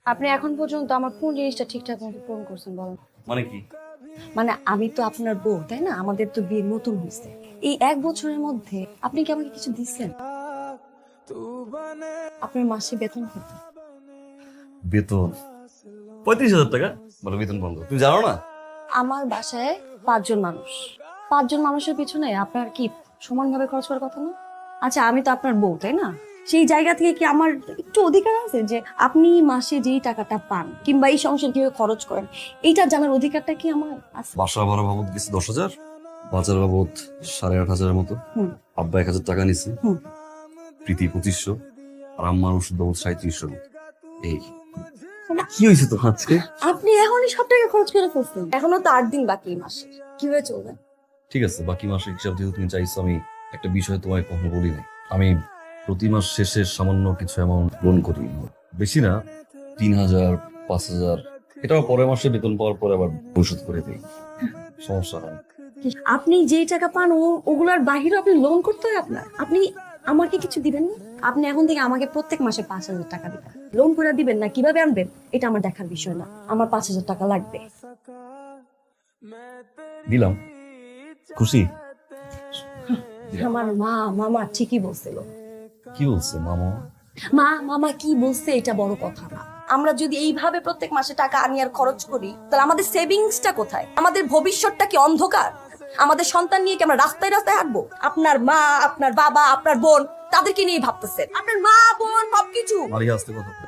আপনি এখন পর্যন্ত আমার কোন জিনিসটা ঠিকঠাক মতো পূরণ করছেন বলেন? মানে কি? মানে আমি তো আপনার বউ, তাই না? আমাদের তো বিয়ে নতুন হয়েছে। এই 1 বছরের মধ্যে আপনি কি আমাকে কিছু দিচ্ছেন? আপনার মাসে বেতন কত? বেতন 35,000 টাকা। বলো বেতন বন্ধ, তুমি জানো না? আমার বাসায় 5 জন মানুষ। 5 জন মানুষের পিছনে আপনার কি সমানভাবে খরচ করার কথা না? আচ্ছা, আমি তো আপনার বউ, তাই না? সেই জায়গা থেকে কি আমার একটু অধিকার আছে যে আপনি মাসে যেই টাকাটা পান কিংবা এই সংসার কিভাবে খরচ করেন এইটা জানার অধিকারটা কি আমার আছে? বাসা ভাড়া বাবদ গেছে 10,000, বাজার বাবদ 8,500 মতো, হুম। আব্বা 1,000 টাকা নিছে, হুম। প্রীতি 2500, আর আম্মার ওষুধ বাবদ 3700 মতো। এই কি হয়েছে তো আজকে? আপনি এখনই সব টাকা খরচ করে ফেলছেন। এখনো তো 8 দিন বাকি এই মাসে, কিভাবে চলবে? ঠিক আছে, বাকি মাসের হিসাব যেহেতু তুমি চাইছো, আমি একটা বিষয় তোমায় কখনো বলি নাই। আমি প্রতি মাস শেষে সামান্য কিছু অ্যামাউন্ট লোন করি, বেশি না, 3,000 5,000, এটাও পরের মাসে বেতন পাওয়ার পরে আবার পরিশোধ করে দিই, সমস্যা হয় না। আপনি যেই টাকা পান ওগুলার বাহিরে আপনি লোন করতে হয় আপনার। আপনি আমাকে কিছু দিবেন না? আপনি এখন থেকে আমাকে প্রত্যেক মাসে 5,000 টাকা দিবেন। লোন করে দিবেন না কিভাবে আনবেন এটা আমার দেখার বিষয় না। আমার 5,000 টাকা লাগবে। দিলাম, খুশি? আমার মামা ঠিকই বলছিল। কি বলছে মামা? মামা কি বলছে এটা বড় কথা না। আমরা যদি এইভাবে প্রত্যেক মাসে টাকা আনি আর খরচ করি তাহলে আমাদের সেভিংসটা কোথায়? আমাদের ভবিষ্যৎটা কি অন্ধকার? আমাদের সন্তান নিয়ে কি আমরা রাস্তায় রাস্তায় হাঁটবো? আপনার মা, আপনার বাবা, আপনার বোন, তাদেরকে নিয়ে ভাবতেছেন। আপনার মা, বোন সবকিছু। মালিয়া আসতে কথা বল।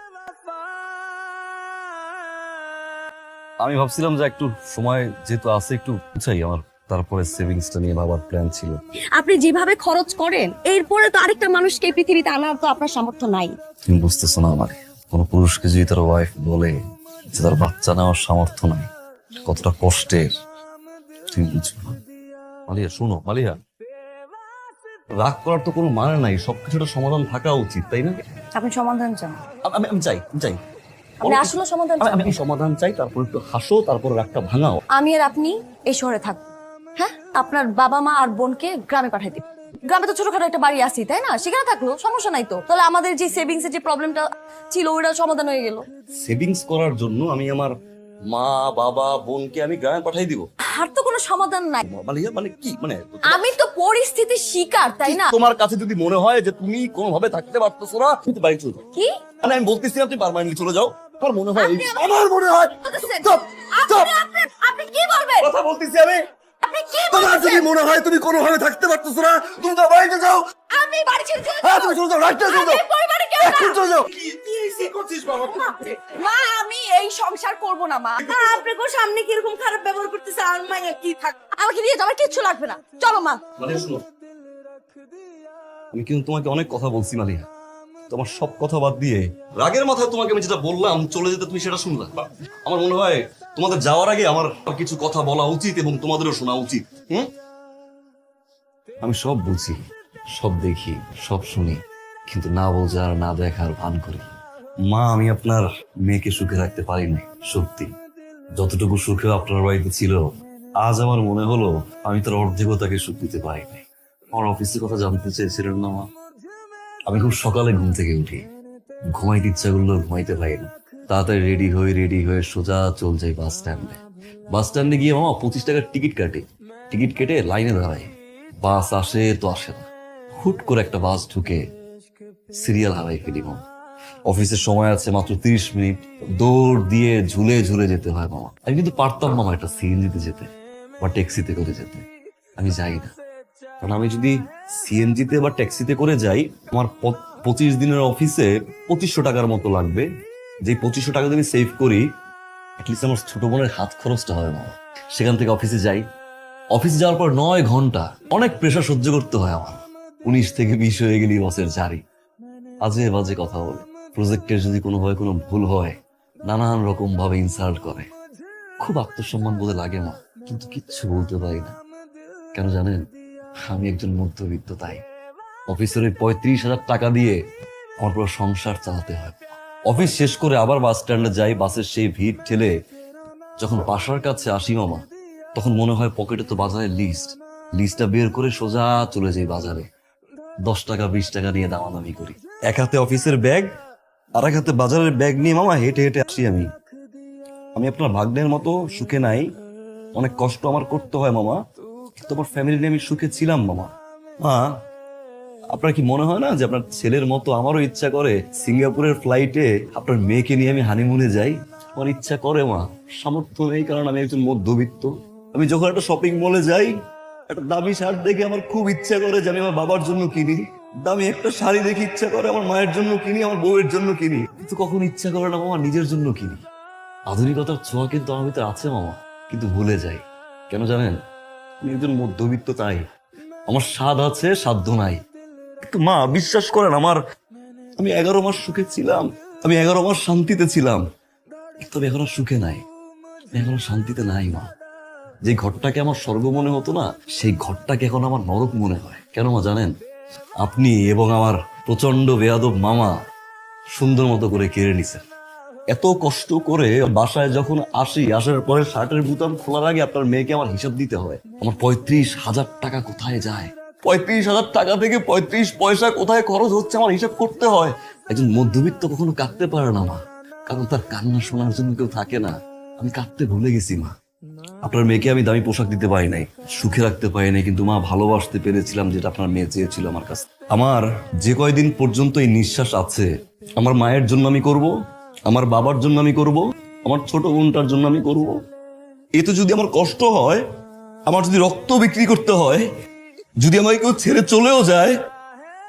আমি ভাবছিলাম যে একটু সময় যেহেতু আছে একটু বুঝাই আমার, তারপরে সেভিংসটা নিয়ে ভাবার প্ল্যান ছিল। আপনি যেভাবে খরচ করেন এরপরে তো আরেকটা মানুষকে এই পৃথিবীতে আনার তো আপনার সামর্থ্য নাই। তুমি বুঝতেছো না, আমার কোন পুরুষকে যদি তার ওয়াইফ বলে যে তার বাচ্চা নেওয়ার সামর্থ্য নাই, কতটা কষ্টের তুমি বুঝো না। মালিয়া শোনো, মালিয়া রাগ করার তো কোনো মানে নাই, সবকিছুটা সমাধান থাকা উচিত, তাই না? আপনি সমাধান চান? আমি আমি চাই, আমি চাই, আপনি আসলে সমাধান চান? আমি সমাধান চাই, তারপর একটু হাসো, তারপর রাগটা ভাঙাও। আমি আর আপনি এই শহরে থাকবো, হ্যাঁ? আপনার বাবা মা আর বোনকে গ্রামে পাঠাই দিন। গ্রামে তো ছোটখাটো একটা বাড়ি আছে, তাই না? সেখানে থাকলো সমস্যা নাই তো। তাহলে আমাদের যে সেভিংস এর যে প্রবলেমটা ছিল ওইটা সমাধান হয়ে গেল। সেভিংস করার জন্য আমি আমার মা বাবা বোনকে আমি গ্রামে পাঠাই দিব? আর তো কোনো সমাধান নাই। মালিয়া মানে কি, মানে আমি তো পরিস্থিতির শিকার, তাই না? তোমার কাছে যদি মনে হয় যে তুমি কোনোভাবে থাকতে পারতেছো না, তুমি তো বাড়ি চলে যাও। কি মানে আমি বলতেছি না তুমি পার্মানেন্টলি চলে যাও, আমার মনে হয় আপনি আমাকে- আমার মনে হয় বলতেছেন? চুপ, চুপ। আপনি কি বলবেন? কথা বলতেছি আমি। আপনি কি তোমার যদি বলবেন? মনে হয় তুমি কোনোভাবে থাকতে পারতেছো না, তুমি তো বাড়িতে যাও। আমি বাড়ি ছেড়ে চলে হ্যাঁ যাবো। তুমি চলে যাও, রাইটটা চলে যাও, আমি পরিবারে কেউ না। এখন চলে যাও। কি কি করছিস বাবা? মা, আমি এই সংসার করব না মা। আপনার সামনে কি এরকম খারাপ ব্যবহার করতেছে? আর মাইয়া কি থাক, আমাকে নিয়ে যাওয়ার কিচ্ছু লাগবে না। চলো মা। মালিয়া শোনো, আমি কিন্তু তোমাকে অনেক কথা বলছি মালিয়া, তোমার সব কথা বাদ দিয়ে রাগের মাথায় তোমাকে আমি যেটা বললাম চলে যেতে তুমি সেটা শুনলা। আমার মনে হয় তোমাদের যাওয়ার আগে আমার কিছু কথা বলা উচিত এবং তোমাদেরও শোনা উচিত। আমি সব বুঝি, সব দেখি, সব শুনি, কিন্তু না বোঝার না দেখার ভান করি। মা, আমি আপনার মেয়েকে সুখে রাখতে পারি নাই সত্যি, যতটুকু সুখে আপনার বাড়িতে ছিল, আজ আমার মনে হলো আমি তার অর্ধেকও তাকে সুখ দিতে পারি নাই। আমার অফিসের কথা জানতে চেয়েছিলেন না মা? আমি খুব সকালে ঘুম থেকে উঠি, ঘুমাইতে ইচ্ছা করলেও ঘুমাইতে পারি না, তাড়াতাড়ি রেডি হয়ে সোজা চল যাই বাস স্ট্যান্ডে। বাস স্ট্যান্ডে গিয়ে মামা 25 টাকার টিকিট কাটে, টিকিট কেটে লাইনে দাঁড়াই, বাস আসে তো আসে না, হুট করে একটা বাস ঢুকে সিরিয়াল হারাই ফেলি মামা। অফিসের সময় আছে মাত্র 30 মিনিট, দৌড় দিয়ে ঝুলে ঝুলে যেতে হয় মামা। আমি কিন্তু পারতাম মামা একটা সিএনজিতে যেতে বা ট্যাক্সিতে করে যেতে, আমি যাই না, কারণ আমি যদি সিএনজিতে বা ট্যাক্সিতে করে যাই আমার 25 দিনের অফিসে 2500 টাকার মতো লাগবে। যে 2500 টাকা যদি সেভ করি, অ্যাটলিস্ট আমার ছোট বোনের হাত খরচটা হবে না। সেখান থেকে অফিসে যাই, অফিসে যাওয়ার পর 9 ঘন্টা অনেক প্রেশার সহ্য করতে হয় আমার। 19 থেকে 20 হয়ে গেলি বসের জারি, আজে বাজে কথা বলে, প্রজেক্টের যদি কোনোভাবে কোনো ভুল হয় নানান রকম ভাবে ইনসাল্ট করে। খুব আত্মসম্মান বোধে লাগে না, কিন্তু কিচ্ছু বলতে পারি না। কেন জানেন? আমি একজন মধ্যবিত্ত, তাই অফিসের ওই 35,000 টাকা দিয়ে আমার পুরো সংসার চালাতে হয়। অফিস শেষ করে আবার বাস স্ট্যান্ডে যাই, বাসের সেই ভিড় ঠেলে যখন বাসার কাছে আসি মামা, তখন মনে হয় পকেটে তো বাজারের লিস্টটা বের করে সোজা চলে যাই বাজারে, 10 টাকা 20 টাকা নিয়ে দামাদামি করি। এক হাতে অফিসের ব্যাগ আর এক হাতে বাজারের ব্যাগ নিয়ে মামা হেঁটে হেঁটে আসি আমি। আমি আপনার ভাগ্নের মতো সুখে নাই, অনেক কষ্ট আমার করতে হয় মামা, তোমার ফ্যামিলি নিয়ে আমি সুখে ছিলাম মামা। মা, আপনার কি মনে হয় না যে আপনার ছেলের মতো আমারও ইচ্ছা করে সিঙ্গাপুরের ফ্লাইটে আপনার মেয়েকে নিয়ে আমি হানিমুনে যাই? আমার ইচ্ছা করে মা, সামর্থ্য নেই কারণ আমি একজন মধ্যবিত্ত। আমি যখন একটা শপিং মলে যাই, একটা দামি শার্ট দেখে আমার খুব ইচ্ছা করে যে আমি আমার বাবার জন্য কিনি, দামি একটা শাড়ি দেখে ইচ্ছা করে আমার মায়ের জন্য কিনি, আমার বউয়ের জন্য কিনি, কিন্তু কখনো ইচ্ছা করে না মামা নিজের জন্য কিনি। আধুনিকতার ছোঁয়া কিন্তু আমার ভিতরে আছে মামা, কিন্তু ভুলে যাই। কেন জানেন? আমি একজন মধ্যবিত্ত, তাই আমার স্বাদ আছে, সাধ্য নাই। কিন্তু মা বিশ্বাস করেন, আমি 11 মাস সুখে ছিলাম, আমি 11 মাস শান্তিতে ছিলাম, কিন্তু আমি এখন আর সুখে নাই, আমি এখন আর শান্তিতে নাই মা। যে ঘরটাকে আমার স্বর্গ মনে হতো না, সেই ঘরটাকে এখন আমার নরক মনে হয়। কেন মা জানেন? আপনি এবং আমার প্রচন্ড বেয়াদব মামা সুন্দর মতো করে কেড়ে নিছেন। এত কষ্ট করে বাসায় যখন আসি, আসার পরে শার্টের বুতাম খোলার আগে আপনার মেয়েকে আমার হিসাব দিতে হয়। আমার 35,000 টাকা কোথায় যায়, 35,000 টাকা থেকে 35 পয়সা কোথায় খরচ হচ্ছে আমার হিসাব করতে হয়। একজন মধ্যবিত্ত কখনো কাঁদতে পারে না মা, কারণ তার কান্না শোনার জন্য কেউ থাকে না। আমি কাঁদতে ভুলে গেছি মা। আপনার মেয়েকে আমি দামি পোশাক দিতে পারি নাই, সুখে রাখতে পারি নাই, কিন্তু মা ভালোবাসতে পেরেছিলাম যেটা আপনার মেয়ে চেয়েছিল আমার কাছে। আমার যে কয়দিন পর্যন্ত এই নিঃশ্বাস আছে, আমার মায়ের জন্য আমি করব, আমার বাবার জন্য আমি করব, আমার ছোট বোনটার জন্য আমি করব। এতে যদি আমার কষ্ট হয়, আমার যদি রক্ত বিক্রি করতে হয়, যদি আমাকে কেউ ছেড়ে চলেও যায়,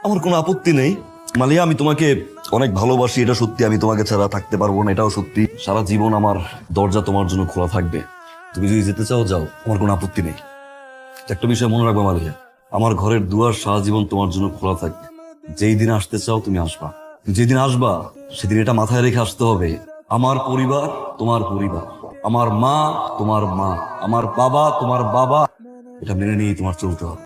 আমার কোনো আপত্তি নেই। মালিয়া, আমি তোমাকে অনেক ভালোবাসি, এটা সত্যি। আমি তোমাকে ছাড়া থাকতে পারবো না, এটাও সত্যি। সারা জীবন আমার দরজা তোমার জন্য খোলা থাকবে। তুমি যদি যেতে চাও যাও, আমার কোনো আপত্তি নেই। একটা বিষয় মনে রাখবে মালিয়া, আমার ঘরের দুয়ার সারা জীবন তোমার জন্য খোলা থাকবে। যেই দিন আসতে চাও তুমি আসবা, যেদিন আসবা সেদিন এটা মাথায় রেখে আসতে হবে, আমার পরিবার তোমার পরিবার, আমার মা তোমার মা, আমার বাবা তোমার বাবা, এটা মেনে নিয়েই তোমার চলতে হবে।